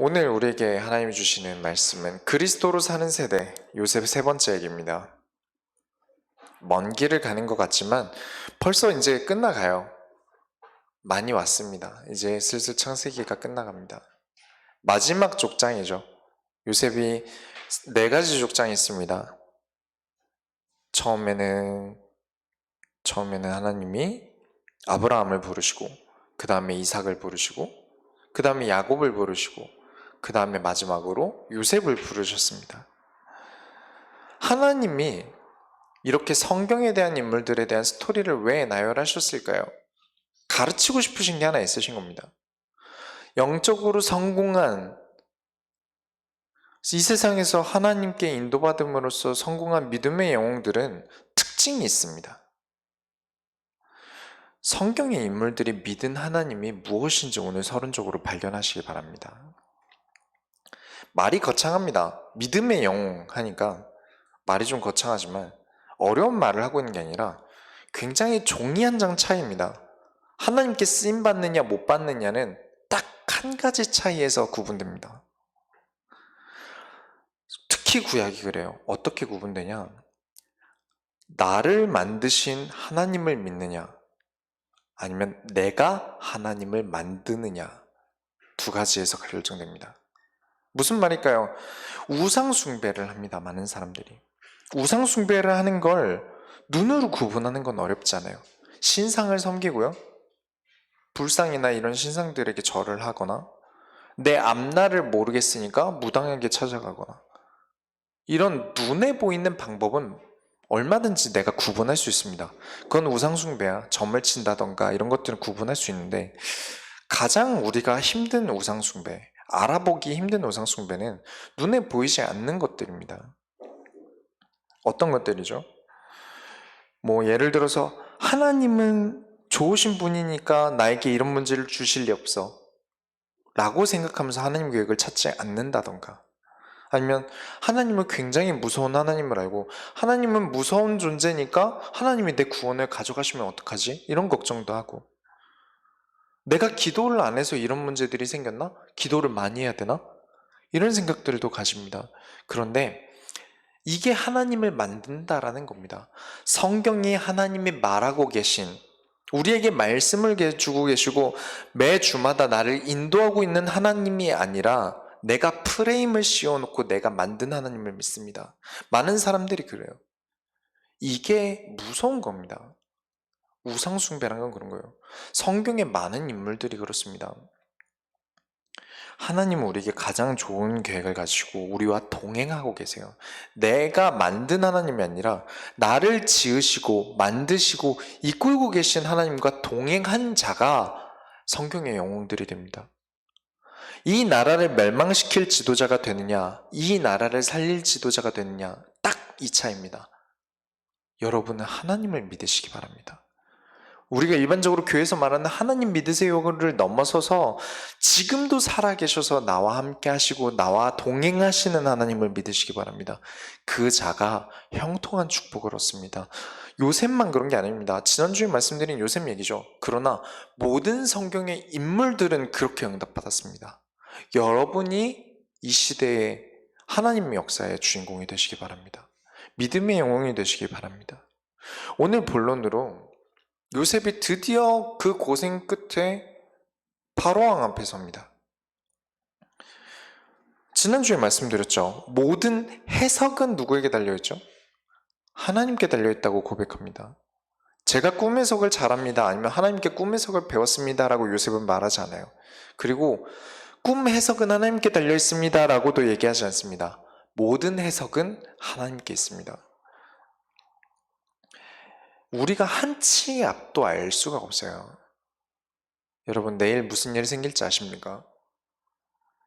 오늘 우리에게 하나님이 주시는 말씀은 그리스도로 사는 세대 요셉 세 번째 얘기입니다. 먼 길을 가는 것 같지만 벌써 이제 끝나가요. 많이 왔습니다. 이제 슬슬 창세기가 끝나갑니다. 마지막 족장이죠. 요셉이 네 가지 족장이 있습니다. 처음에는 하나님이 아브라함을 부르시고, 그 다음에 이삭을 부르시고, 그 다음에 야곱을 부르시고, 그 다음에 마지막으로 요셉을 부르셨습니다. 하나님이 이렇게 성경에 대한 인물들에 대한 스토리를 왜 나열하셨을까요? 가르치고 싶으신 게 하나 있으신 겁니다. 영적으로 성공한, 이 세상에서 하나님께 인도받음으로써 성공한 믿음의 영웅들은 특징이 있습니다. 성경의 인물들이 믿은 하나님이 무엇인지 오늘 서론적으로 발견하시기 바랍니다. 말이 거창합니다. 믿음의 영웅 하니까 말이 좀 거창하지만 어려운 말을 하고 있는 게 아니라 굉장히 종이 한 장 차이입니다. 하나님께 쓰임 받느냐 못 받느냐는 딱 한 가지 차이에서 구분됩니다. 특히 구약이 그래요. 어떻게 구분되냐? 나를 만드신 하나님을 믿느냐, 아니면 내가 하나님을 만드느냐, 두 가지에서 결정됩니다. 무슨 말일까요? 우상숭배를 합니다. 많은 사람들이 우상숭배를 하는 걸 눈으로 구분하는 건 어렵지 않아요. 신상을 섬기고요, 불상이나 이런 신상들에게 절을 하거나, 내 앞날을 모르겠으니까 무당에게 찾아가거나, 이런 눈에 보이는 방법은 얼마든지 내가 구분할 수 있습니다. 그건 우상숭배야. 점을 친다던가 이런 것들은 구분할 수 있는데, 가장 우리가 힘든 우상숭배, 알아보기 힘든 우상숭배는 눈에 보이지 않는 것들입니다. 어떤 것들이죠? 예를 들어서 하나님은 좋으신 분이니까 나에게 이런 문제를 주실 리 없어 라고 생각하면서 하나님 계획을 찾지 않는다던가, 아니면 하나님은 굉장히 무서운 하나님을 알고 하나님은 무서운 존재니까 하나님이 내 구원을 가져가시면 어떡하지? 이런 걱정도 하고, 내가 기도를 안 해서 이런 문제들이 생겼나? 기도를 많이 해야 되나? 이런 생각들도 가집니다. 그런데 이게 하나님을 만든다라는 겁니다. 성경이 하나님이 말하고 계신, 우리에게 말씀을 주고 계시고 매 주마다 나를 인도하고 있는 하나님이 아니라 내가 프레임을 씌워놓고 내가 만든 하나님을 믿습니다. 많은 사람들이 그래요. 이게 무서운 겁니다. 우상숭배라는 건 그런 거예요. 성경의 많은 인물들이 그렇습니다. 하나님은 우리에게 가장 좋은 계획을 가지고 우리와 동행하고 계세요. 내가 만든 하나님이 아니라 나를 지으시고 만드시고 이끌고 계신 하나님과 동행한 자가 성경의 영웅들이 됩니다. 이 나라를 멸망시킬 지도자가 되느냐, 이 나라를 살릴 지도자가 되느냐, 딱 이 차이입니다. 여러분은 하나님을 믿으시기 바랍니다. 우리가 일반적으로 교회에서 말하는 하나님 믿으세요를 넘어서서 지금도 살아계셔서 나와 함께 하시고 나와 동행하시는 하나님을 믿으시기 바랍니다. 그 자가 형통한 축복을 얻습니다. 요셉만 그런 게 아닙니다. 지난주에 말씀드린 요셉 얘기죠. 그러나 모든 성경의 인물들은 그렇게 응답받았습니다. 여러분이 이 시대의 하나님의 역사의 주인공이 되시기 바랍니다. 믿음의 영웅이 되시기 바랍니다. 오늘 본론으로 요셉이 드디어 그 고생 끝에 바로왕 앞에 섭니다. 지난주에 말씀드렸죠. 모든 해석은 누구에게 달려있죠? 하나님께 달려있다고 고백합니다. 제가 꿈 해석을 잘합니다, 아니면 하나님께 꿈 해석을 배웠습니다 라고 요셉은 말하지 않아요. 그리고 꿈 해석은 하나님께 달려있습니다 라고도 얘기하지 않습니다. 모든 해석은 하나님께 있습니다. 우리가 한치의 앞도 알 수가 없어요. 여러분, 내일 무슨 일이 생길지 아십니까?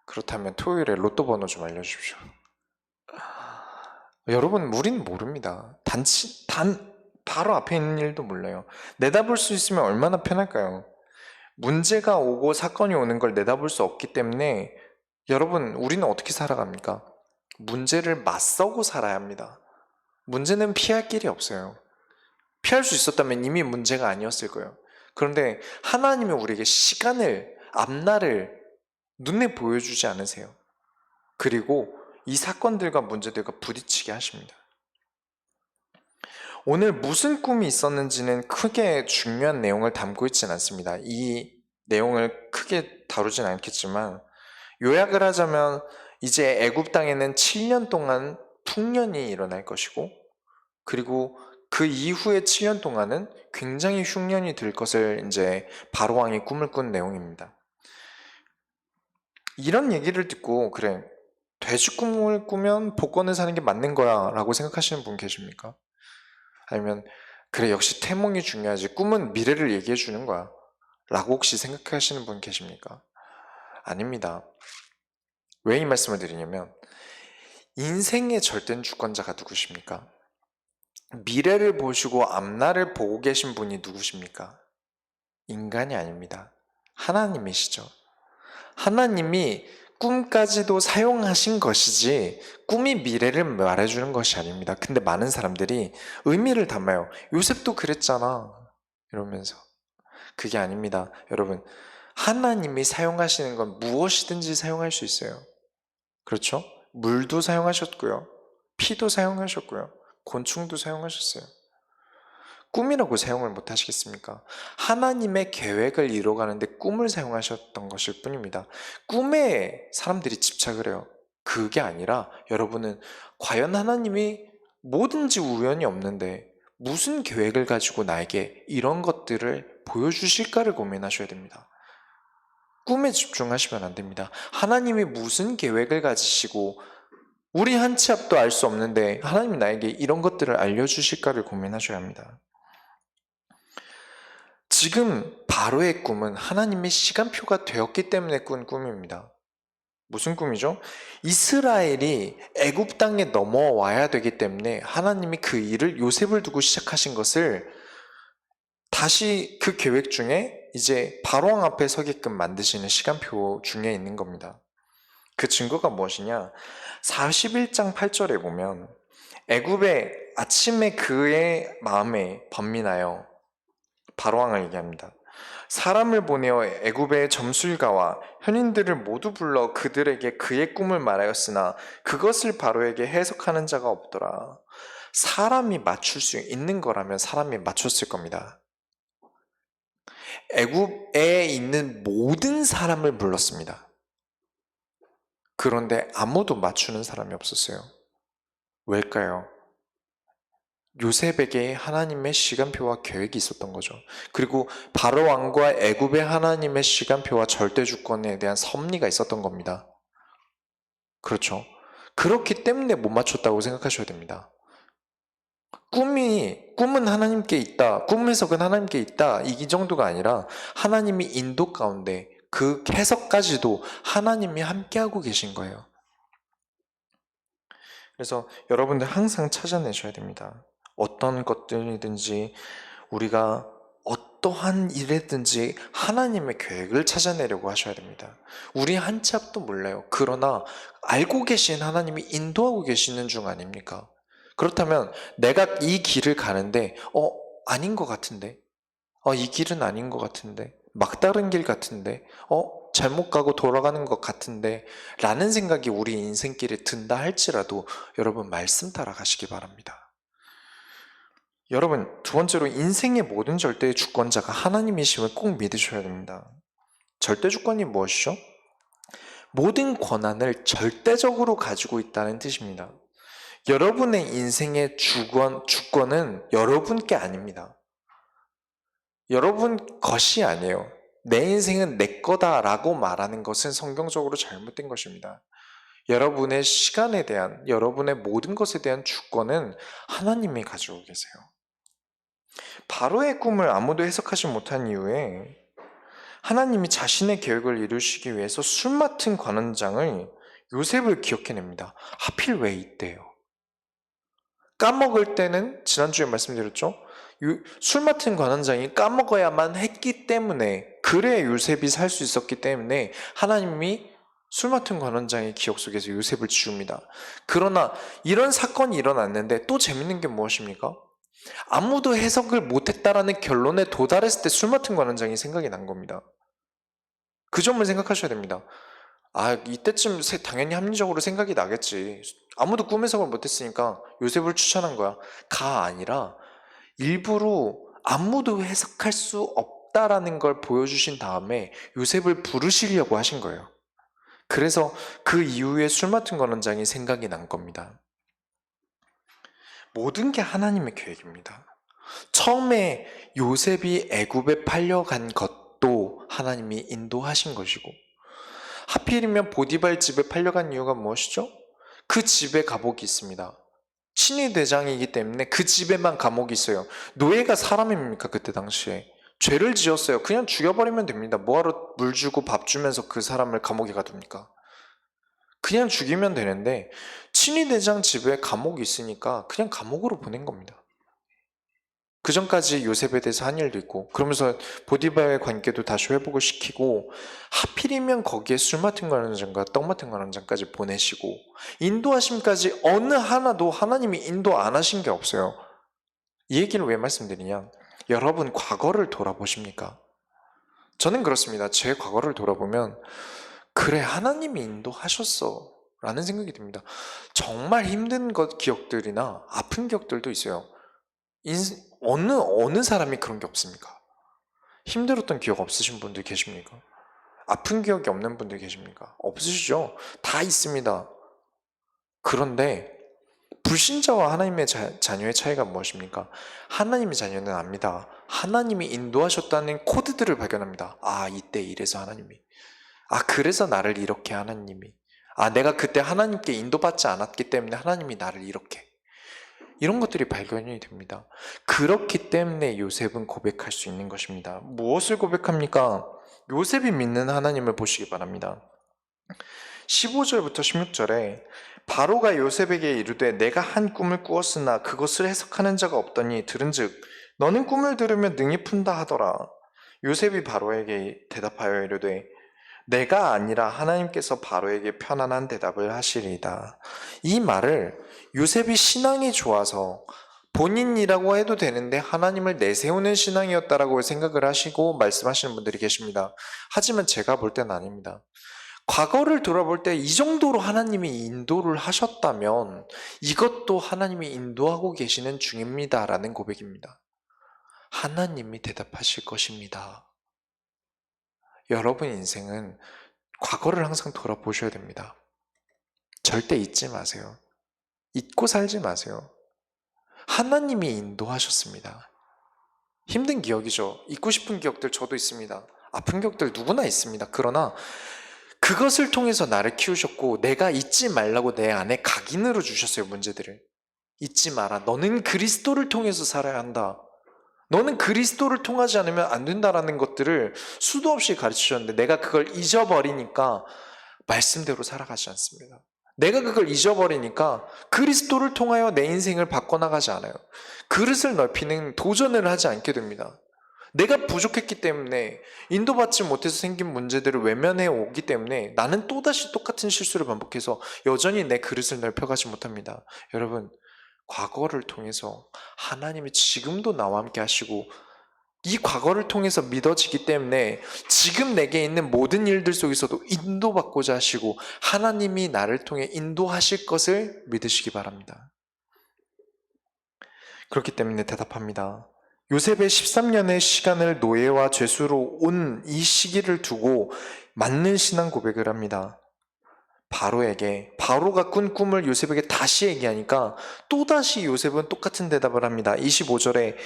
그렇다면 토요일에 로또 번호 좀 알려주십시오. 여러분, 우리는 모릅니다. 바로 앞에 있는 일도 몰라요. 내다볼 수 있으면 얼마나 편할까요? 문제가 오고 사건이 오는 걸 내다볼 수 없기 때문에 여러분, 우리는 어떻게 살아갑니까? 문제를 맞서고 살아야 합니다. 문제는 피할 길이 없어요. 피할 수 있었다면 이미 문제가 아니었을 거예요. 그런데 하나님이 우리에게 시간을, 앞날을 눈에 보여주지 않으세요. 그리고 이 사건들과 문제들과 부딪히게 하십니다. 오늘 무슨 꿈이 있었는지는 크게 중요한 내용을 담고 있진 않습니다. 이 내용을 크게 다루진 않겠지만 요약을 하자면 이제 애굽 땅에는 7년 동안 풍년이 일어날 것이고 그리고 그 이후에 7년 동안은 굉장히 흉년이 될 것을 이제 바로 왕이 꿈을 꾼 내용입니다. 이런 얘기를 듣고 그래 돼지 꿈을 꾸면 복권을 사는 게 맞는 거야 라고 생각하시는 분 계십니까? 아니면 그래 역시 태몽이 중요하지 꿈은 미래를 얘기해 주는 거야 라고 혹시 생각하시는 분 계십니까? 아닙니다. 왜 이 말씀을 드리냐면 인생의 절대 주권자가 누구십니까? 미래를 보시고 앞날을 보고 계신 분이 누구십니까? 인간이 아닙니다. 하나님이시죠. 하나님이 꿈까지도 사용하신 것이지 꿈이 미래를 말해주는 것이 아닙니다. 근데 많은 사람들이 의미를 담아요. 요셉도 그랬잖아. 이러면서. 그게 아닙니다. 여러분, 하나님이 사용하시는 건 무엇이든지 사용할 수 있어요. 그렇죠? 물도 사용하셨고요. 피도 사용하셨고요. 곤충도 사용하셨어요. 꿈이라고 사용을 못 하시겠습니까? 하나님의 계획을 이뤄가는데 꿈을 사용하셨던 것일 뿐입니다. 꿈에 사람들이 집착을 해요. 그게 아니라 여러분은 과연 하나님이 뭐든지 우연이 없는데 무슨 계획을 가지고 나에게 이런 것들을 보여주실까를 고민하셔야 됩니다. 꿈에 집중하시면 안 됩니다. 하나님이 무슨 계획을 가지시고 우리 한 치 앞도 알 수 없는데 하나님이 나에게 이런 것들을 알려주실까를 고민하셔야 합니다. 지금 바로의 꿈은 하나님의 시간표가 되었기 때문에 꾼 꿈입니다. 무슨 꿈이죠? 이스라엘이 애굽 땅에 넘어와야 되기 때문에 하나님이 그 일을 요셉을 두고 시작하신 것을 다시 그 계획 중에 이제 바로왕 앞에 서게끔 만드시는 시간표 중에 있는 겁니다. 그 증거가 무엇이냐? 41장 8절에 보면 애굽의 아침에 그의 마음에 번민하여 바로왕을 얘기합니다. 사람을 보내어 애굽의 점술가와 현인들을 모두 불러 그들에게 그의 꿈을 말하였으나 그것을 바로에게 해석하는 자가 없더라. 사람이 맞출 수 있는 거라면 사람이 맞췄을 겁니다. 애굽에 있는 모든 사람을 불렀습니다. 그런데 아무도 맞추는 사람이 없었어요. 왜일까요? 요셉에게 하나님의 시간표와 계획이 있었던 거죠. 그리고 바로 왕과 애굽의 하나님의 시간표와 절대 주권에 대한 섭리가 있었던 겁니다. 그렇죠. 그렇기 때문에 못 맞췄다고 생각하셔야 됩니다. 꿈은 하나님께 있다. 꿈 해석은 하나님께 있다. 이 정도가 아니라 하나님이 인도 가운데 그 해석까지도 하나님이 함께하고 계신 거예요. 그래서 여러분들 항상 찾아내셔야 됩니다. 어떤 것들이든지 우리가 어떠한 일이든지 하나님의 계획을 찾아내려고 하셔야 됩니다. 우리 한 치 앞도 몰라요. 그러나 알고 계신 하나님이 인도하고 계시는 중 아닙니까? 그렇다면 내가 이 길을 가는데 아닌 것 같은데 이 길은 아닌 것 같은데 막다른 길 같은데 잘못 가고 돌아가는 것 같은데 라는 생각이 우리 인생길에 든다 할지라도 여러분 말씀 따라가시기 바랍니다. 여러분, 두 번째로 인생의 모든 절대의 주권자가 하나님이심을 꼭 믿으셔야 됩니다. 절대 주권이 무엇이죠? 모든 권한을 절대적으로 가지고 있다는 뜻입니다. 여러분의 인생의 주권은 여러분께 아닙니다. 여러분 것이 아니에요. 내 인생은 내 거다라고 말하는 것은 성경적으로 잘못된 것입니다. 여러분의 시간에 대한, 여러분의 모든 것에 대한 주권은 하나님이 가지고 계세요. 바로의 꿈을 아무도 해석하지 못한 이유에 하나님이 자신의 계획을 이루시기 위해서 술 맡은 관원장을 요셉을 기억해냅니다. 하필 왜 이때요? 까먹을 때는 지난주에 말씀드렸죠? 술 맡은 관원장이 까먹어야만 했기 때문에 그래야 요셉이 살 수 있었기 때문에 하나님이 술 맡은 관원장의 기억 속에서 요셉을 지웁니다. 그러나 이런 사건이 일어났는데 또 재밌는 게 무엇입니까? 아무도 해석을 못했다라는 결론에 도달했을 때 술 맡은 관원장이 생각이 난 겁니다. 그 점을 생각하셔야 됩니다. 이때쯤 당연히 합리적으로 생각이 나겠지. 아무도 꿈 해석을 못했으니까 요셉을 추천한 거야. 가 아니라 일부러 아무도 해석할 수 없다라는 걸 보여주신 다음에 요셉을 부르시려고 하신 거예요. 그래서 그 이후에 술 맡은 거론장이 생각이 난 겁니다. 모든 게 하나님의 계획입니다. 처음에 요셉이 애굽에 팔려간 것도 하나님이 인도하신 것이고, 하필이면 보디발 집에 팔려간 이유가 무엇이죠? 그 집에 감옥이 있습니다. 친위 대장이기 때문에 그 집에만 감옥이 있어요. 노예가 사람입니까? 그때 당시에 죄를 지었어요. 그냥 죽여버리면 됩니다. 뭐하러 물 주고 밥 주면서 그 사람을 감옥에 가둡니까? 그냥 죽이면 되는데 친위 대장 집에 감옥이 있으니까 그냥 감옥으로 보낸 겁니다. 그 전까지 요셉에 대해서 한 일도 있고, 그러면서 보디바의 관계도 다시 회복을 시키고, 하필이면 거기에 술 맡은 관원장과 떡 맡은 관원장까지 보내시고, 인도하심까지 어느 하나도 하나님이 인도 안 하신 게 없어요. 이 얘기를 왜 말씀드리냐? 여러분 과거를 돌아보십니까? 저는 그렇습니다. 제 과거를 돌아보면 그래, 하나님이 인도하셨어 라는 생각이 듭니다. 정말 힘든 기억들이나 아픈 기억들도 있어요. 어느 사람이 그런 게 없습니까? 힘들었던 기억 없으신 분들 계십니까? 아픈 기억이 없는 분들 계십니까? 없으시죠? 다 있습니다. 그런데 불신자와 하나님의 자녀의 차이가 무엇입니까? 하나님의 자녀는 압니다. 하나님이 인도하셨다는 코드들을 발견합니다. 이때 이래서 하나님이. 그래서 나를 이렇게 하나님이. 내가 그때 하나님께 인도받지 않았기 때문에 하나님이 나를 이렇게. 이런 것들이 발견이 됩니다. 그렇기 때문에 요셉은 고백할 수 있는 것입니다. 무엇을 고백합니까? 요셉이 믿는 하나님을 보시기 바랍니다. 15절부터 16절에 바로가 요셉에게 이르되 내가 한 꿈을 꾸었으나 그것을 해석하는 자가 없더니 들은즉 너는 꿈을 들으면 능히 푼다 하더라. 요셉이 바로에게 대답하여 이르되 내가 아니라 하나님께서 바로에게 편안한 대답을 하시리이다. 이 말을 요셉이 신앙이 좋아서 본인이라고 해도 되는데 하나님을 내세우는 신앙이었다라고 생각을 하시고 말씀하시는 분들이 계십니다. 하지만 제가 볼 때는 아닙니다. 과거를 돌아볼 때 이 정도로 하나님이 인도를 하셨다면 이것도 하나님이 인도하고 계시는 중입니다라는 고백입니다. 하나님이 대답하실 것입니다. 여러분 인생은 과거를 항상 돌아보셔야 됩니다. 절대 잊지 마세요. 잊고 살지 마세요. 하나님이 인도하셨습니다. 힘든 기억이죠. 잊고 싶은 기억들 저도 있습니다. 아픈 기억들 누구나 있습니다. 그러나 그것을 통해서 나를 키우셨고 내가 잊지 말라고 내 안에 각인으로 주셨어요. 문제들을. 잊지 마라. 너는 그리스도를 통해서 살아야 한다. 너는 그리스도를 통하지 않으면 안 된다라는 것들을 수도 없이 가르치셨는데 내가 그걸 잊어버리니까 말씀대로 살아가지 않습니다. 내가 그걸 잊어버리니까 그리스도를 통하여 내 인생을 바꿔나가지 않아요. 그릇을 넓히는 도전을 하지 않게 됩니다. 내가 부족했기 때문에 인도받지 못해서 생긴 문제들을 외면해 오기 때문에 나는 또다시 똑같은 실수를 반복해서 여전히 내 그릇을 넓혀가지 못합니다. 여러분, 과거를 통해서 하나님이 지금도 나와 함께 하시고 이 과거를 통해서 믿어지기 때문에 지금 내게 있는 모든 일들 속에서도 인도받고자 하시고 하나님이 나를 통해 인도하실 것을 믿으시기 바랍니다. 그렇기 때문에 대답합니다. 요셉의 13년의 시간을 노예와 죄수로 온 이 시기를 두고 맞는 신앙 고백을 합니다. 바로가 꾼 꿈을 요셉에게 다시 얘기하니까 또다시 요셉은 똑같은 대답을 합니다. 25절에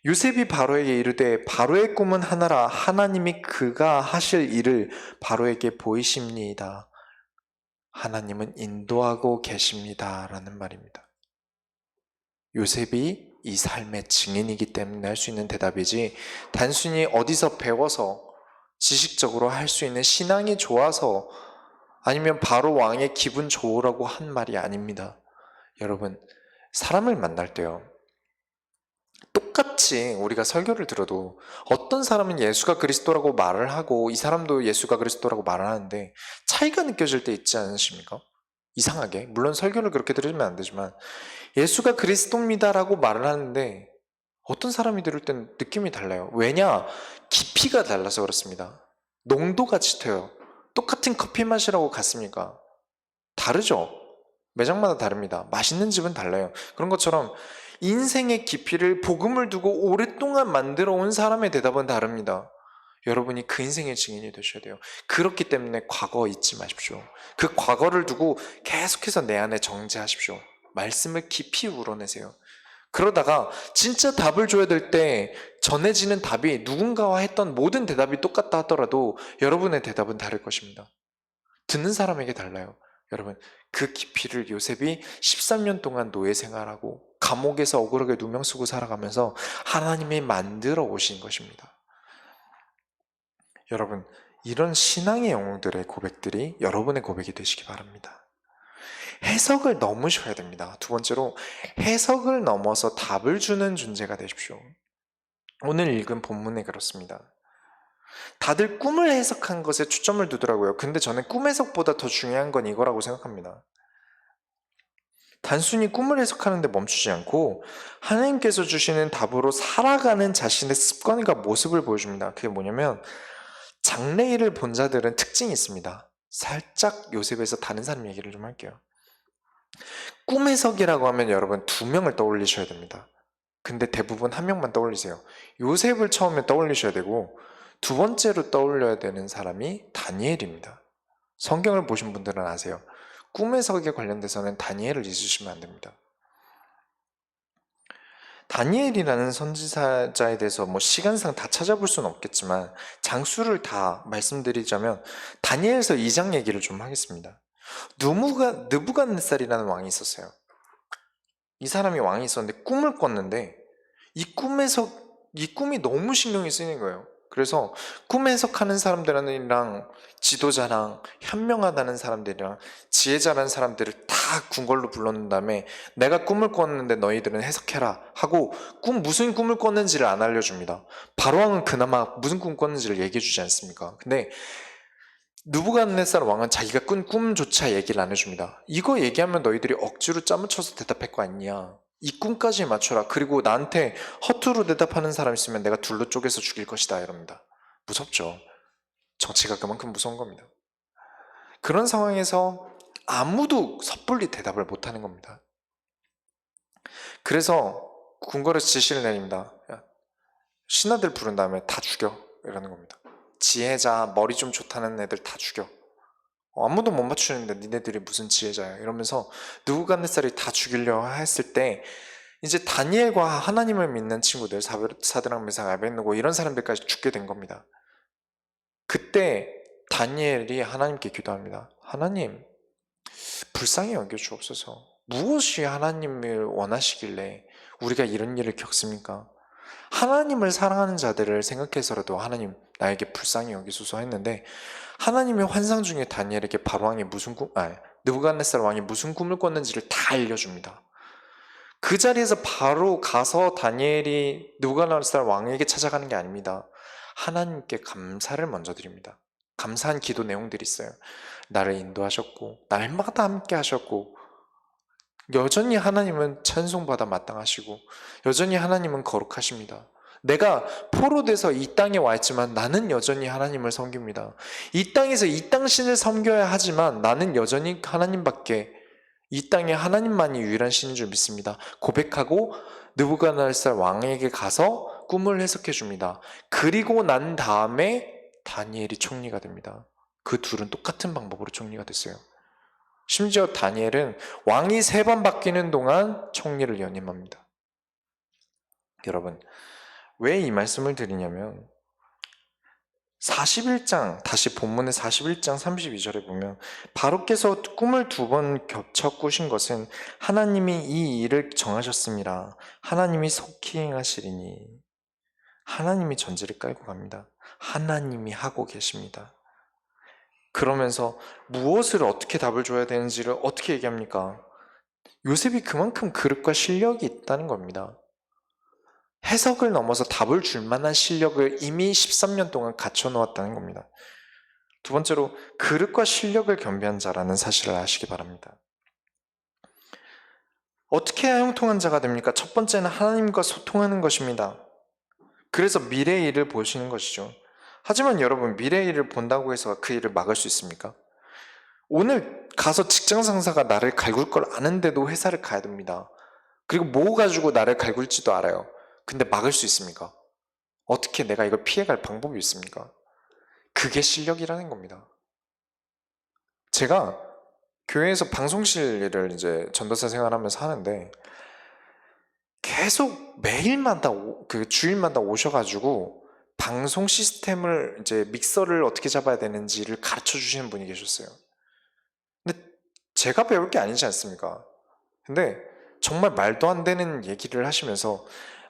요셉이 바로에게 이르되 바로의 꿈은 하나라 하나님이 그가 하실 일을 바로에게 보이십니다. 하나님은 인도하고 계십니다. 라는 말입니다. 요셉이 이 삶의 증인이기 때문에 할 수 있는 대답이지 단순히 어디서 배워서 지식적으로 할 수 있는 신앙이 좋아서 아니면 바로 왕의 기분 좋으라고 한 말이 아닙니다. 여러분, 사람을 만날 때요. 똑같이 우리가 설교를 들어도 어떤 사람은 예수가 그리스도라고 말을 하고 이 사람도 예수가 그리스도라고 말을 하는데 차이가 느껴질 때 있지 않으십니까? 이상하게. 물론 설교를 그렇게 들으면 안 되지만 예수가 그리스도입니다라고 말을 하는데 어떤 사람이 들을 땐 느낌이 달라요. 왜냐? 깊이가 달라서 그렇습니다. 농도가 짙어요. 똑같은 커피 맛이라고 같습니까? 다르죠? 매장마다 다릅니다. 맛있는 집은 달라요. 그런 것처럼 인생의 깊이를 복음을 두고 오랫동안 만들어 온 사람의 대답은 다릅니다. 여러분이 그 인생의 증인이 되셔야 돼요. 그렇기 때문에 과거 잊지 마십시오. 그 과거를 두고 계속해서 내 안에 정제하십시오. 말씀을 깊이 우러내세요. 그러다가 진짜 답을 줘야 될 때 전해지는 답이 누군가와 했던 모든 대답이 똑같다 하더라도 여러분의 대답은 다를 것입니다. 듣는 사람에게 달라요. 여러분, 그 깊이를 요셉이 13년 동안 노예 생활하고 감옥에서 억울하게 누명 쓰고 살아가면서 하나님이 만들어 오신 것입니다. 여러분, 이런 신앙의 영웅들의 고백들이 여러분의 고백이 되시기 바랍니다. 해석을 넘으셔야 됩니다. 두 번째로, 해석을 넘어서 답을 주는 존재가 되십시오. 오늘 읽은 본문에 그렇습니다. 다들 꿈을 해석한 것에 초점을 두더라고요. 근데 저는 꿈 해석보다 더 중요한 건 이거라고 생각합니다. 단순히 꿈을 해석하는데 멈추지 않고 하나님께서 주시는 답으로 살아가는 자신의 습관과 모습을 보여줍니다. 그게 뭐냐면, 장래일을 본 자들은 특징이 있습니다. 살짝 요셉에서 다른 사람 얘기를 좀 할게요. 꿈 해석이라고 하면 여러분 두 명을 떠올리셔야 됩니다. 근데 대부분 한 명만 떠올리세요. 요셉을 처음에 떠올리셔야 되고, 두 번째로 떠올려야 되는 사람이 다니엘입니다. 성경을 보신 분들은 아세요. 꿈 해석에 관련돼서는 다니엘을 잊으시면 안 됩니다. 다니엘이라는 선지자에 대해서 시간상 다 찾아볼 수는 없겠지만 장수를 다 말씀드리자면 다니엘서 2장 얘기를 좀 하겠습니다. 느부갓네살이라는 왕이 있었어요. 이 사람이 왕이 있었는데 꿈을 꿨는데 이 꿈이 너무 신경이 쓰이는 거예요. 그래서 꿈 해석하는 사람들이랑 지도자랑 현명하다는 사람들이랑 지혜자라는 사람들을 다 궁궐로 불러놓은 다음에 내가 꿈을 꿨는데 너희들은 해석해라 하고 무슨 꿈을 꿨는지를 안 알려줍니다. 바로왕은 그나마 무슨 꿈 꿨는지를 얘기해주지 않습니까? 근데 느부갓네살 왕은 자기가 꾼 꿈조차 얘기를 안 해줍니다. 이거 얘기하면 너희들이 억지로 짜맞춰서 대답할 거 아니냐. 이 꿈까지 맞춰라. 그리고 나한테 허투루 대답하는 사람 있으면 내가 둘로 쪼개서 죽일 것이다. 이럽니다. 무섭죠. 정치가 그만큼 무서운 겁니다. 그런 상황에서 아무도 섣불리 대답을 못하는 겁니다. 그래서 궁궐에서 지시를 내립니다. 신하들 부른 다음에 다 죽여. 이러는 겁니다. 지혜자, 머리 좀 좋다는 애들 다 죽여. 아무도 못 맞추는데 니네들이 무슨 지혜자야 이러면서 느부갓네살이 다 죽이려 했을 때 이제 다니엘과 하나님을 믿는 친구들, 사드락 메삭 아벳느고 이런 사람들까지 죽게 된 겁니다. 그때 다니엘이 하나님께 기도합니다. 하나님, 불쌍히 여겨주옵소서. 무엇이 하나님을 원하시길래 우리가 이런 일을 겪습니까? 하나님을 사랑하는 자들을 생각해서라도 하나님 나에게 불쌍히 여기소서 했는데, 하나님의 환상 중에 다니엘에게 느부갓네살 왕이 무슨 꿈을 꿨는지를 다 알려줍니다. 그 자리에서 바로 가서 다니엘이 느부갓네살 왕에게 찾아가는 게 아닙니다. 하나님께 감사를 먼저 드립니다. 감사한 기도 내용들이 있어요. 나를 인도하셨고 날마다 함께 하셨고 여전히 하나님은 찬송받아 마땅하시고 여전히 하나님은 거룩하십니다. 내가 포로돼서 이 땅에 와 있지만 나는 여전히 하나님을 섬깁니다. 이 땅에서 이 땅신을 섬겨야 하지만 나는 여전히 하나님밖에, 이 땅에 하나님만이 유일한 신인 줄 믿습니다. 고백하고 느부갓네살 왕에게 가서 꿈을 해석해 줍니다. 그리고 난 다음에 다니엘이 총리가 됩니다. 그 둘은 똑같은 방법으로 총리가 됐어요. 심지어 다니엘은 왕이 3번 바뀌는 동안 총리를 연임합니다. 여러분, 왜 이 말씀을 드리냐면 41장, 다시 본문의 41장 32절에 보면 바로께서 꿈을 2번 겹쳐 꾸신 것은 하나님이 이 일을 정하셨습니다. 하나님이 속히 행하시리니. 하나님이 전제를 깔고 갑니다. 하나님이 하고 계십니다. 그러면서 무엇을 어떻게 답을 줘야 되는지를 어떻게 얘기합니까? 요셉이 그만큼 그릇과 실력이 있다는 겁니다. 해석을 넘어서 답을 줄 만한 실력을 이미 13년 동안 갖춰놓았다는 겁니다. 두 번째로, 그릇과 실력을 겸비한 자라는 사실을 아시기 바랍니다. 어떻게 해야 형통한 자가 됩니까? 첫 번째는 하나님과 소통하는 것입니다. 그래서 미래의 일을 보시는 것이죠. 하지만 여러분, 미래 일을 본다고 해서 그 일을 막을 수 있습니까? 오늘 가서 직장 상사가 나를 갈굴 걸 아는데도 회사를 가야 됩니다. 그리고 뭐 가지고 나를 갈굴지도 알아요. 근데 막을 수 있습니까? 어떻게 내가 이걸 피해갈 방법이 있습니까? 그게 실력이라는 겁니다. 제가 교회에서 방송실 일을 이제 전도사 생활하면서 하는데 계속 매일마다 그 주일마다 오셔가지고 방송 시스템을 이제 믹서를 어떻게 잡아야 되는지를 가르쳐 주시는 분이 계셨어요. 근데 제가 배울 게 아니지 않습니까? 근데 정말 말도 안 되는 얘기를 하시면서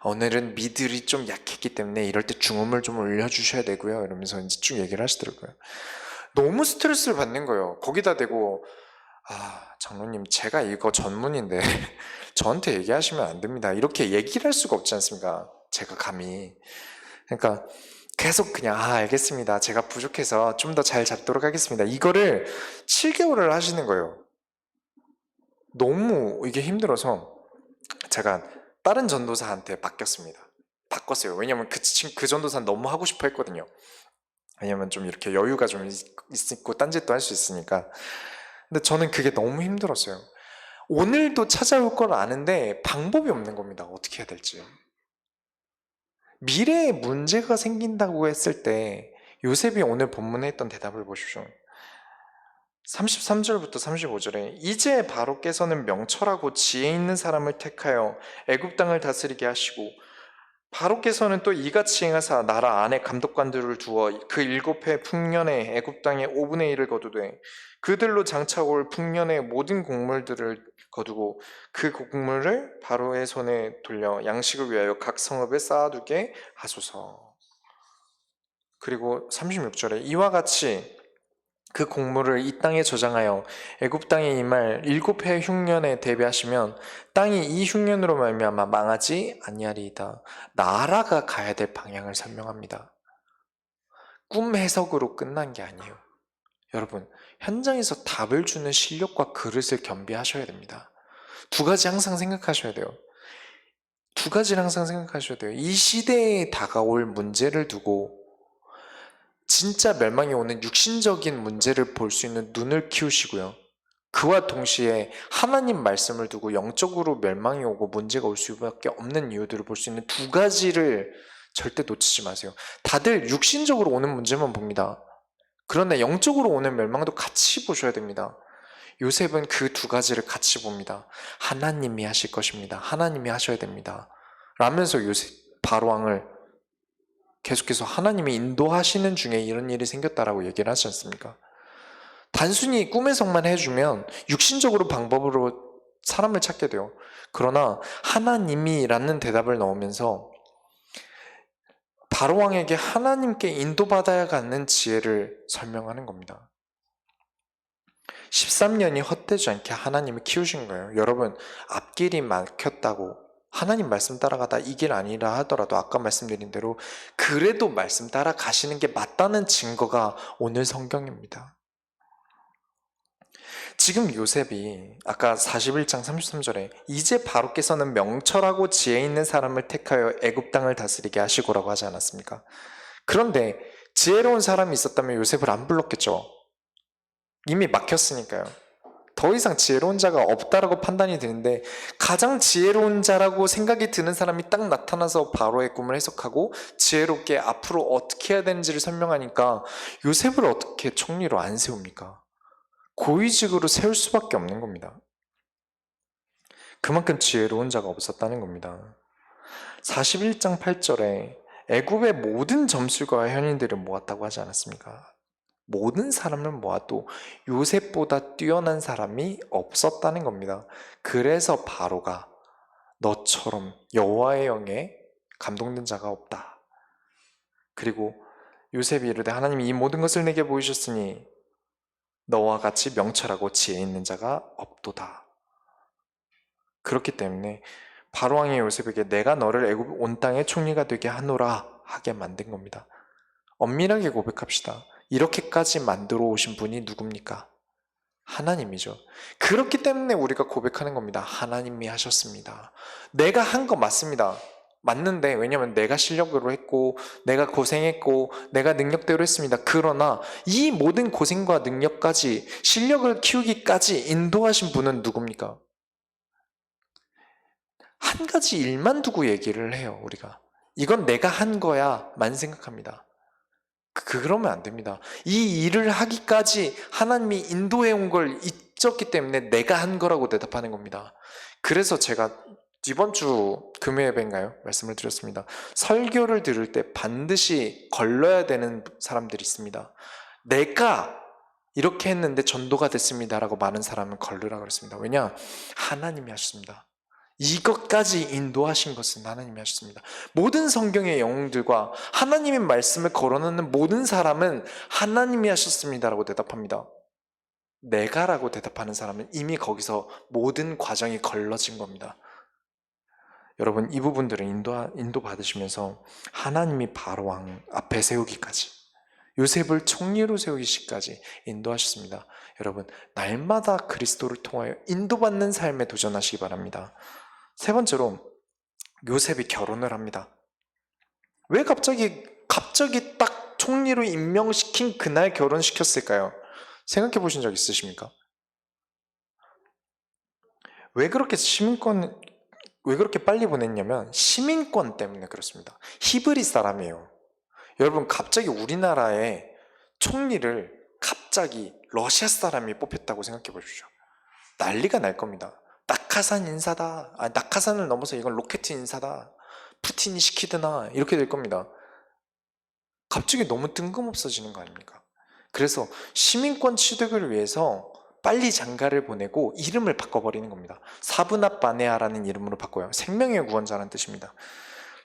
오늘은 미들이 좀 약했기 때문에 이럴 때 중음을 좀 올려주셔야 되고요. 이러면서 이제 쭉 얘기를 하시더라고요. 너무 스트레스를 받는 거예요. 거기다 대고 장로님, 제가 이거 전문인데 저한테 얘기하시면 안 됩니다. 이렇게 얘기를 할 수가 없지 않습니까? 제가 감히. 그러니까 계속 그냥 알겠습니다. 제가 부족해서 좀 더 잘 잡도록 하겠습니다. 이거를 7개월을 하시는 거예요. 너무 이게 힘들어서 제가 다른 전도사한테 바꿨어요. 왜냐면 그 전도사는 너무 하고 싶어 했거든요. 왜냐면 좀 이렇게 여유가 좀 있고 딴짓도 할 수 있으니까. 근데 저는 그게 너무 힘들었어요. 오늘도 찾아올 걸 아는데 방법이 없는 겁니다. 어떻게 해야 될지. 미래에 문제가 생긴다고 했을 때 요셉이 오늘 본문에 했던 대답을 보십시오. 33절부터 35절에 이제 바로께서는 명철하고 지혜 있는 사람을 택하여 애굽 땅을 다스리게 하시고 바로께서는 또 이같이 행하사 나라 안에 감독관들을 두어 그 7해 풍년에 애굽 땅의 5분의 1을 거두되 그들로 장차 올 풍년의 모든 곡물들을 거두고 그 곡물을 바로의 손에 돌려 양식을 위하여 각 성읍에 쌓아두게 하소서. 그리고 36절에 이와 같이 그 곡물을 이 땅에 저장하여 애굽 땅에 임할 7해 흉년에 대비하시면 땅이 이 흉년으로 말미암아 망하지 아니하리이다. 나라가 가야 될 방향을 설명합니다. 꿈 해석으로 끝난 게 아니에요. 여러분, 현장에서 답을 주는 실력과 그릇을 겸비하셔야 됩니다. 두 가지 항상 생각하셔야 돼요. 두 가지를 항상 생각하셔야 돼요. 이 시대에 다가올 문제를 두고 진짜 멸망이 오는 육신적인 문제를 볼 수 있는 눈을 키우시고요. 그와 동시에 하나님 말씀을 두고 영적으로 멸망이 오고 문제가 올 수밖에 없는 이유들을 볼 수 있는 두 가지를 절대 놓치지 마세요. 다들 육신적으로 오는 문제만 봅니다. 그러나 영적으로 오는 멸망도 같이 보셔야 됩니다. 요셉은 그 두 가지를 같이 봅니다. 하나님이 하실 것입니다. 하나님이 하셔야 됩니다. 라면서 요셉 바로왕을 계속해서 하나님이 인도하시는 중에 이런 일이 생겼다라고 얘기를 하지 않습니까? 단순히 꿈의 성만 해주면 육신적으로 방법으로 사람을 찾게 돼요. 그러나 하나님이라는 대답을 넣으면서 바로왕에게 하나님께 인도받아야 가는 지혜를 설명하는 겁니다. 13년이 헛되지 않게 하나님이 키우신 거예요. 여러분, 앞길이 막혔다고 하나님 말씀 따라가다 이 길 아니라 하더라도 아까 말씀드린 대로 그래도 말씀 따라 가시는 게 맞다는 증거가 오늘 성경입니다. 지금 요셉이 아까 41장 33절에 이제 바로께서는 명철하고 지혜 있는 사람을 택하여 애굽 땅을 다스리게 하시고라고 하지 않았습니까? 그런데 지혜로운 사람이 있었다면 요셉을 안 불렀겠죠. 이미 막혔으니까요. 더 이상 지혜로운 자가 없다라고 판단이 되는데 가장 지혜로운 자라고 생각이 드는 사람이 딱 나타나서 바로의 꿈을 해석하고 지혜롭게 앞으로 어떻게 해야 되는지를 설명하니까 요셉을 어떻게 총리로 안 세웁니까? 고위직으로 세울 수밖에 없는 겁니다. 그만큼 지혜로운 자가 없었다는 겁니다. 41장 8절에 애굽의 모든 점술가와 현인들을 모았다고 하지 않았습니까? 모든 사람을 모아도 요셉보다 뛰어난 사람이 없었다는 겁니다. 그래서 바로가 너처럼 여호와의 영에 감동된 자가 없다. 그리고 요셉이 이르되 하나님이 이 모든 것을 내게 보이셨으니 너와 같이 명철하고 지혜 있는 자가 없도다. 그렇기 때문에 바로왕이 요셉에게 내가 너를 애굽 온 땅의 총리가 되게 하노라 하게 만든 겁니다. 엄밀하게 고백합시다. 이렇게까지 만들어 오신 분이 누굽니까? 하나님이죠. 그렇기 때문에 우리가 고백하는 겁니다. 하나님이 하셨습니다. 내가 한 거 맞습니다. 맞는데, 왜냐면 내가 실력으로 했고 내가 고생했고 내가 능력대로 했습니다. 그러나 이 모든 고생과 능력까지, 실력을 키우기까지 인도하신 분은 누굽니까? 한 가지 일만 두고 얘기를 해요. 우리가 이건 내가 한 거야만 생각합니다. 그러면 안 됩니다. 이 일을 하기까지 하나님이 인도해 온 걸 잊었기 때문에 내가 한 거라고 대답하는 겁니다. 그래서 제가 이번 주 금요예배인가요? 말씀을 드렸습니다. 설교를 들을 때 반드시 걸러야 되는 사람들이 있습니다. 내가 이렇게 했는데 전도가 됐습니다라고 많은 사람은 걸르라 그랬습니다. 왜냐? 하나님이 하셨습니다. 이것까지 인도하신 것은 하나님이 하셨습니다. 모든 성경의 영웅들과 하나님의 말씀을 걸어놓는 모든 사람은 하나님이 하셨습니다라고 대답합니다. 내가라고 대답하는 사람은 이미 거기서 모든 과정이 걸러진 겁니다. 여러분, 이 부분들을 인도 받으시면서 하나님이 바로 왕 앞에 세우기까지, 요셉을 총리로 세우기까지 인도하셨습니다. 여러분, 날마다 그리스도를 통하여 인도받는 삶에 도전하시기 바랍니다. 세 번째로, 요셉이 결혼을 합니다. 왜 갑자기 딱 총리로 임명시킨 그날 결혼시켰을까요? 생각해 보신 적 있으십니까? 왜 그렇게 빨리 보냈냐면 시민권 때문에 그렇습니다. 히브리 사람이에요. 여러분, 갑자기 우리나라의 총리를 갑자기 러시아 사람이 뽑혔다고 생각해 보십시오. 난리가 날 겁니다. 낙하산 인사다. 낙하산을 넘어서 이건 로켓 인사다. 푸틴이 시키드나 이렇게 될 겁니다. 갑자기 너무 뜬금없어지는 거 아닙니까? 그래서 시민권 취득을 위해서 빨리 장가를 보내고 이름을 바꿔버리는 겁니다. 사브납 바네아라는 이름으로 바꿔요. 생명의 구원자라는 뜻입니다.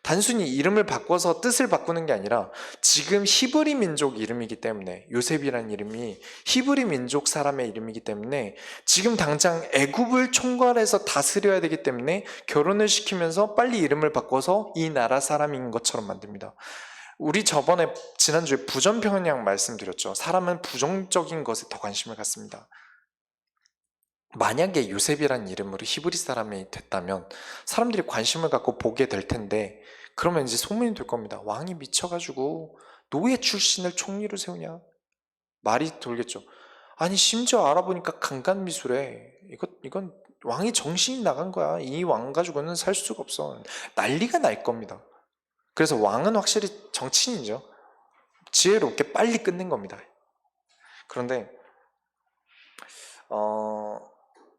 단순히 이름을 바꿔서 뜻을 바꾸는 게 아니라 지금 히브리 민족 이름이기 때문에, 요셉이라는 이름이 히브리 민족 사람의 이름이기 때문에 지금 당장 애굽을 총괄해서 다스려야 되기 때문에 결혼을 시키면서 빨리 이름을 바꿔서 이 나라 사람인 것처럼 만듭니다. 우리 지난주에 부정평양 말씀드렸죠. 사람은 부정적인 것에 더 관심을 갖습니다. 만약에 요셉이라는 이름으로 히브리 사람이 됐다면 사람들이 관심을 갖고 보게 될 텐데, 그러면 이제 소문이 될 겁니다. 왕이 미쳐가지고 노예 출신을 총리로 세우냐? 말이 돌겠죠. 아니, 심지어 알아보니까 강간미수래. 이건 왕이 정신이 나간 거야. 이 왕 가지고는 살 수가 없어. 난리가 날 겁니다. 그래서 왕은 확실히 정치인이죠. 지혜롭게 빨리 끝낸 겁니다. 그런데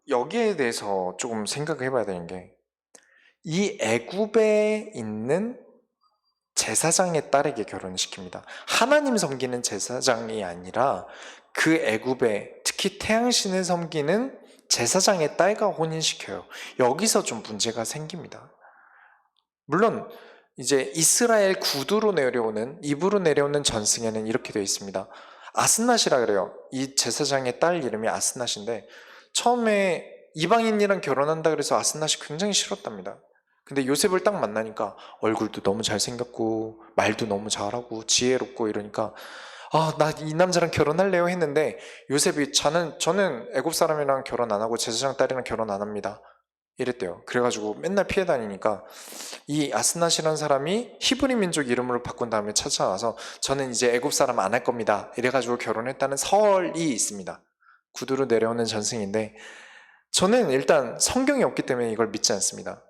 여기에 대해서 조금 생각을 해봐야 되는 게, 이 애굽에 있는 제사장의 딸에게 결혼을 시킵니다. 하나님 섬기는 제사장이 아니라 그 애굽에, 특히 태양신을 섬기는 제사장의 딸과 혼인시켜요. 여기서 좀 문제가 생깁니다. 물론 이제 이스라엘 구두로 내려오는, 입으로 내려오는 전승에는 이렇게 되어 있습니다. 아스낫이라 그래요. 이 제사장의 딸 이름이 아스낫인데, 처음에 이방인이랑 결혼한다 그래서 아스낫이 굉장히 싫었답니다. 근데 요셉을 딱 만나니까 얼굴도 너무 잘생겼고 말도 너무 잘하고 지혜롭고 이러니까, 나 이 남자랑 결혼할래요 했는데, 요셉이 저는 애굽 사람이랑 결혼 안 하고 제사장 딸이랑 결혼 안 합니다 이랬대요. 그래가지고 맨날 피해 다니니까 이 아스낫이라는 사람이 히브리 민족 이름으로 바꾼 다음에 찾아와서 저는 이제 애굽 사람 안 할 겁니다 이래가지고 결혼했다는 설이 있습니다. 구두로 내려오는 전승인데, 저는 일단 성경이 없기 때문에 이걸 믿지 않습니다.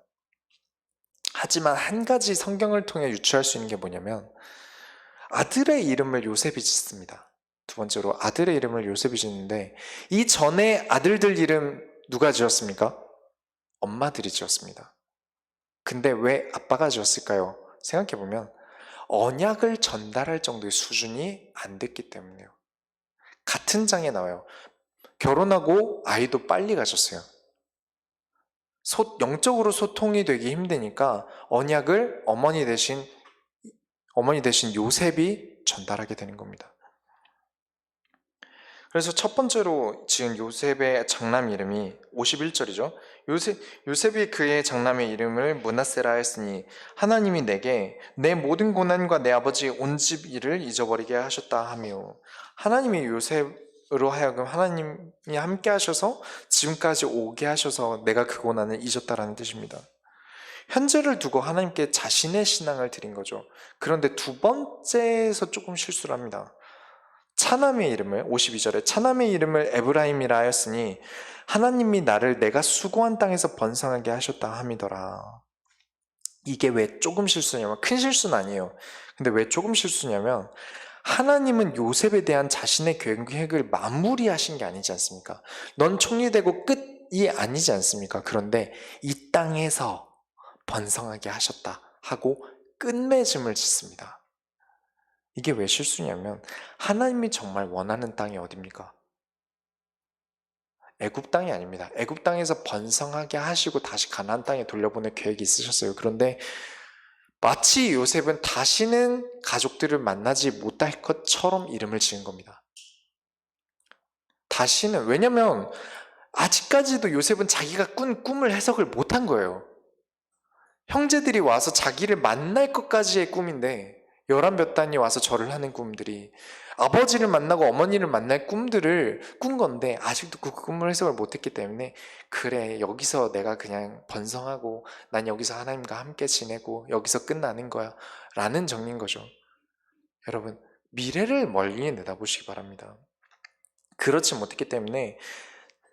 하지만 한 가지 성경을 통해 유추할 수 있는 게 뭐냐면, 아들의 이름을 요셉이 짓습니다. 두 번째로 아들의 이름을 요셉이 짓는데, 이 전에 아들들 이름 누가 지었습니까? 엄마들이 지었습니다. 근데 왜 아빠가 지었을까요? 생각해보면 언약을 전달할 정도의 수준이 안 됐기 때문에요. 같은 장에 나와요. 결혼하고 아이도 빨리 가졌어요. 영적으로 소통이 되기 힘드니까 언약을 어머니 대신 요셉이 전달하게 되는 겁니다. 그래서 첫 번째로 지은 요셉의 장남 이름이 51절이죠. 요셉이 그의 장남의 이름을 므낫세라 했으니 하나님이 내게 내 모든 고난과 내 아버지 온 집 일을 잊어버리게 하셨다 하며, 하나님이 요셉으로 하여금 하나님이 함께 하셔서 지금까지 오게 하셔서 내가 그 고난을 잊었다라는 뜻입니다. 현재를 두고 하나님께 자신의 신앙을 드린 거죠. 그런데 두 번째에서 조금 실수를 합니다. 차남의 이름을 52절에 차남의 이름을 에브라임이라 하였으니 하나님이 나를 내가 수고한 땅에서 번성하게 하셨다 함이더라. 이게 왜 조금 실수냐면, 큰 실수는 아니에요. 근데 왜 조금 실수냐면, 하나님은 요셉에 대한 자신의 계획을 마무리하신 게 아니지 않습니까? 넌 총리되고 끝이 아니지 않습니까? 그런데 이 땅에서 번성하게 하셨다 하고 끝맺음을 짓습니다. 이게 왜 실수냐면, 하나님이 정말 원하는 땅이 어딥니까? 애굽 땅이 아닙니다. 애굽 땅에서 번성하게 하시고 다시 가나안 땅에 돌려보낼 계획이 있으셨어요. 그런데 마치 요셉은 다시는 가족들을 만나지 못할 것처럼 이름을 지은 겁니다. 다시는, 왜냐면 아직까지도 요셉은 자기가 꾼 꿈을 해석을 못한 거예요. 형제들이 와서 자기를 만날 것까지의 꿈인데 11몇 단이 와서 절을 하는 꿈들이, 아버지를 만나고 어머니를 만날 꿈들을 꾼 건데 아직도 그 꿈을 해석을 못했기 때문에, 그래 여기서 내가 그냥 번성하고 난 여기서 하나님과 함께 지내고 여기서 끝나는 거야 라는 정리인 거죠. 여러분, 미래를 멀리 내다보시기 바랍니다. 그렇지 못했기 때문에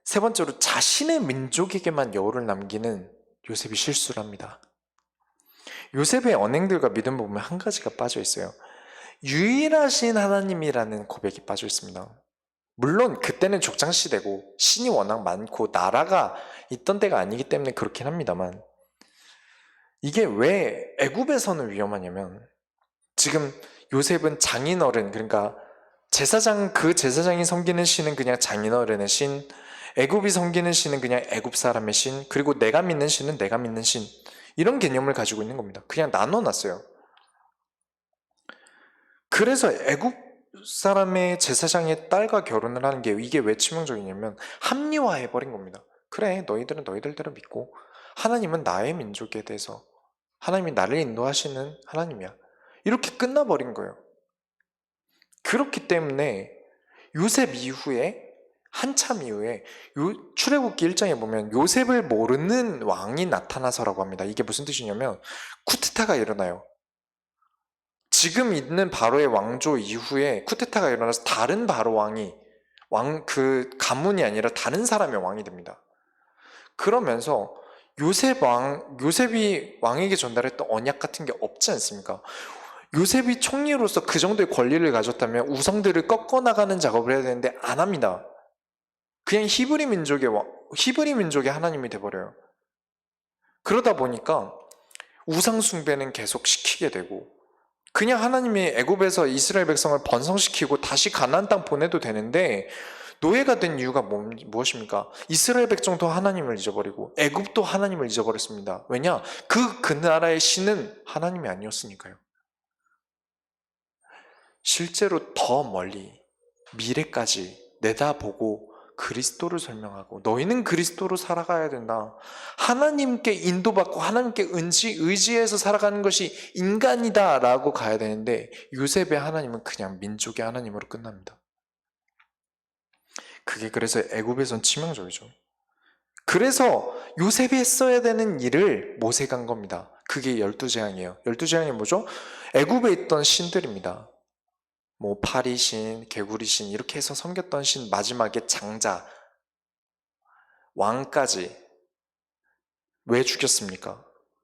세 번째로 자신의 민족에게만 여우를 남기는 요셉이 실수를 합니다. 요셉의 언행들과 믿음 보면 한 가지가 빠져 있어요. 유일하신 하나님이라는 고백이 빠져 있습니다. 물론 그때는 족장시대고 신이 워낙 많고 나라가 있던 때가 아니기 때문에 그렇긴 합니다만, 이게 왜 애굽에서는 위험하냐면, 지금 요셉은 장인어른, 그러니까 제사장, 그 제사장이 섬기는 신은 그냥 장인어른의 신, 애굽이 섬기는 신은 그냥 애굽 사람의 신, 그리고 내가 믿는 신은 내가 믿는 신, 이런 개념을 가지고 있는 겁니다. 그냥 나눠놨어요. 그래서 애굽 사람의 제사장의 딸과 결혼을 하는 게, 이게 왜 치명적이냐면 합리화해버린 겁니다. 그래, 너희들은 너희들대로 믿고 하나님은 나의 민족에 대해서, 하나님이 나를 인도하시는 하나님이야, 이렇게 끝나버린 거예요. 그렇기 때문에 요셉 이후에, 한참 이후에 출애굽기 1장에 보면 요셉을 모르는 왕이 나타나서라고 합니다. 이게 무슨 뜻이냐면 쿠데타가 일어나요. 지금 있는 바로의 왕조 이후에 쿠데타가 일어나서 다른 바로 왕이, 그 가문이 아니라 다른 사람의 왕이 됩니다. 그러면서 요셉이 왕에게 전달했던 언약 같은 게 없지 않습니까? 요셉이 총리로서 그 정도의 권리를 가졌다면 우상들을 꺾어나가는 작업을 해야 되는데 안 합니다. 그냥 히브리 민족의 하나님이 돼버려요. 그러다 보니까 우상 숭배는 계속 시키게 되고, 그냥 하나님이 애굽에서 이스라엘 백성을 번성시키고 다시 가나안 땅 보내도 되는데, 노예가 된 이유가 무엇입니까? 이스라엘 백성도 하나님을 잊어버리고 애굽도 하나님을 잊어버렸습니다. 왜냐? 그 나라의 신은 하나님이 아니었으니까요. 실제로 더 멀리 미래까지 내다보고 그리스도를 설명하고, 너희는 그리스도로 살아가야 된다, 하나님께 인도받고 하나님께 의지해서 살아가는 것이 인간이다 라고 가야 되는데, 요셉의 하나님은 그냥 민족의 하나님으로 끝납니다. 그게 그래서 애굽에선 치명적이죠. 그래서 요셉이 했어야 되는 일을 모세가 한 겁니다. 그게 12재앙이에요. 12재앙이 뭐죠? 애굽에 있던 신들입니다. 뭐 파리신, 개구리신 이렇게 해서 섬겼던 신, 마지막에 장자, 왕까지 왜 죽였습니까?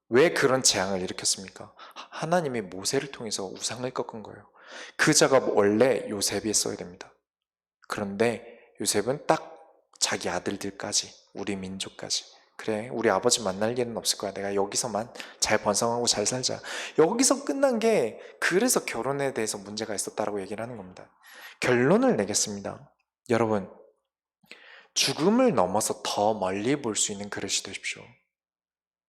왜 그런 재앙을 일으켰습니까? 하나님이 모세를 통해서 우상을 꺾은 거예요. 그 작업 원래 요셉이 했어야 됩니다. 그런데 요셉은 딱 자기 아들들까지, 우리 민족까지, 그래 우리 아버지 만날 일은 없을 거야, 내가 여기서만 잘 번성하고 잘 살자, 여기서 끝난 게, 그래서 결혼에 대해서 문제가 있었다라고 얘기를 하는 겁니다. 결론을 내겠습니다. 여러분, 죽음을 넘어서 더 멀리 볼 수 있는 그릇이 되십시오.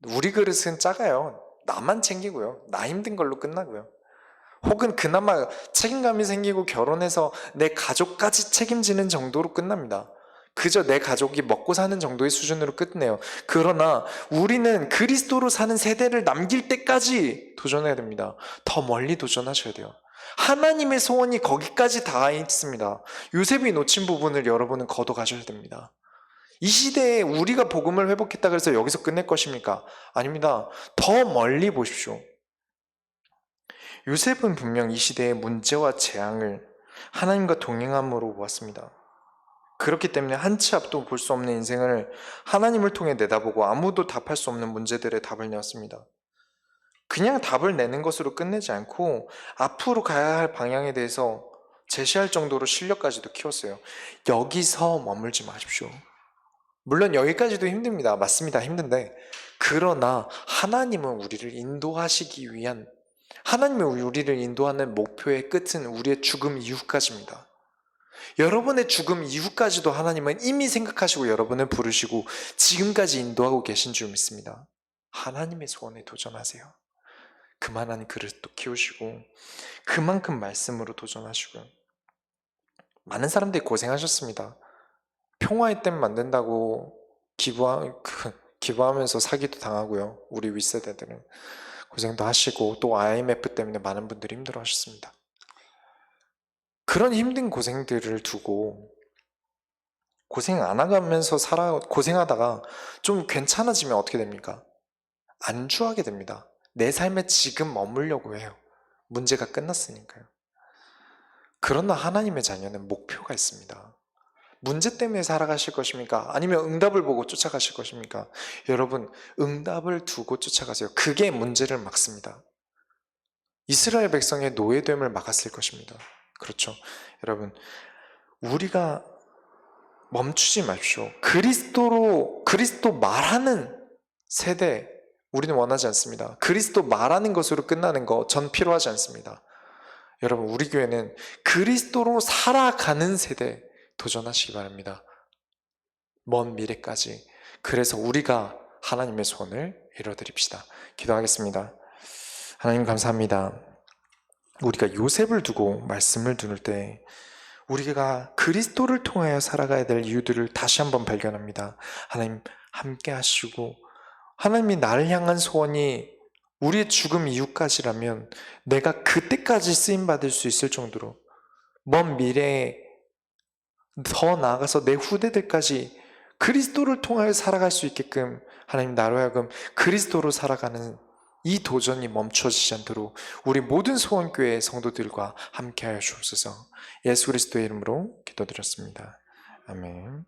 우리 그릇은 작아요. 나만 챙기고요, 나 힘든 걸로 끝나고요, 혹은 그나마 책임감이 생기고 결혼해서 내 가족까지 책임지는 정도로 끝납니다. 그저 내 가족이 먹고 사는 정도의 수준으로 끝내요. 그러나 우리는 그리스도로 사는 세대를 남길 때까지 도전해야 됩니다. 더 멀리 도전하셔야 돼요. 하나님의 소원이 거기까지 닿아 있습니다. 요셉이 놓친 부분을 여러분은 걷어가셔야 됩니다. 이 시대에 우리가 복음을 회복했다 그래서 여기서 끝낼 것입니까? 아닙니다. 더 멀리 보십시오. 요셉은 분명 이 시대의 문제와 재앙을 하나님과 동행함으로 보았습니다. 그렇기 때문에 한 치 앞도 볼 수 없는 인생을 하나님을 통해 내다보고 아무도 답할 수 없는 문제들의 답을 내었습니다. 그냥 답을 내는 것으로 끝내지 않고 앞으로 가야 할 방향에 대해서 제시할 정도로 실력까지도 키웠어요. 여기서 머물지 마십시오. 물론 여기까지도 힘듭니다. 맞습니다. 힘든데 그러나 하나님은 우리를 인도하시기 위한, 하나님은 우리를 인도하는 목표의 끝은 우리의 죽음 이후까지입니다. 여러분의 죽음 이후까지도 하나님은 이미 생각하시고 여러분을 부르시고 지금까지 인도하고 계신 줄 믿습니다. 하나님의 소원에 도전하세요. 그만한 그릇도 키우시고 그만큼 말씀으로 도전하시고요. 많은 사람들이 고생하셨습니다. 평화의 댐 만든다고 기부하면서 사기도 당하고요. 우리 윗세대들은 고생도 하시고 또 IMF 때문에 많은 분들이 힘들어 하셨습니다. 그런 힘든 고생들을 두고 고생 안 하면서 고생하다가 좀 괜찮아지면 어떻게 됩니까? 안주하게 됩니다. 내 삶에 지금 머물려고 해요. 문제가 끝났으니까요. 그러나 하나님의 자녀는 목표가 있습니다. 문제 때문에 살아가실 것입니까? 아니면 응답을 보고 쫓아가실 것입니까? 여러분, 응답을 두고 쫓아가세요. 그게 문제를 막습니다. 이스라엘 백성의 노예됨을 막았을 것입니다. 그렇죠. 여러분, 우리가 멈추지 마십시오. 그리스도 말하는 세대, 우리는 원하지 않습니다. 그리스도 말하는 것으로 끝나는 거 전 필요하지 않습니다. 여러분, 우리 교회는 그리스도로 살아가는 세대 도전하시기 바랍니다. 먼 미래까지. 그래서 우리가 하나님의 손을 이뤄드립시다. 기도하겠습니다. 하나님 감사합니다. 우리가 요셉을 두고 말씀을 두는 때 우리가 그리스도를 통하여 살아가야 될 이유들을 다시 한번 발견합니다. 하나님 함께 하시고 하나님이 나를 향한 소원이 우리의 죽음 이후까지라면 내가 그때까지 쓰임받을 수 있을 정도로 먼 미래에 더 나아가서 내 후대들까지 그리스도를 통하여 살아갈 수 있게끔 하나님 나로 하여금 그리스도로 살아가는 이 도전이 멈춰지지 않도록 우리 모든 소원교회 성도들과 함께하여 주옵소서. 예수 그리스도의 이름으로 기도드렸습니다. 아멘.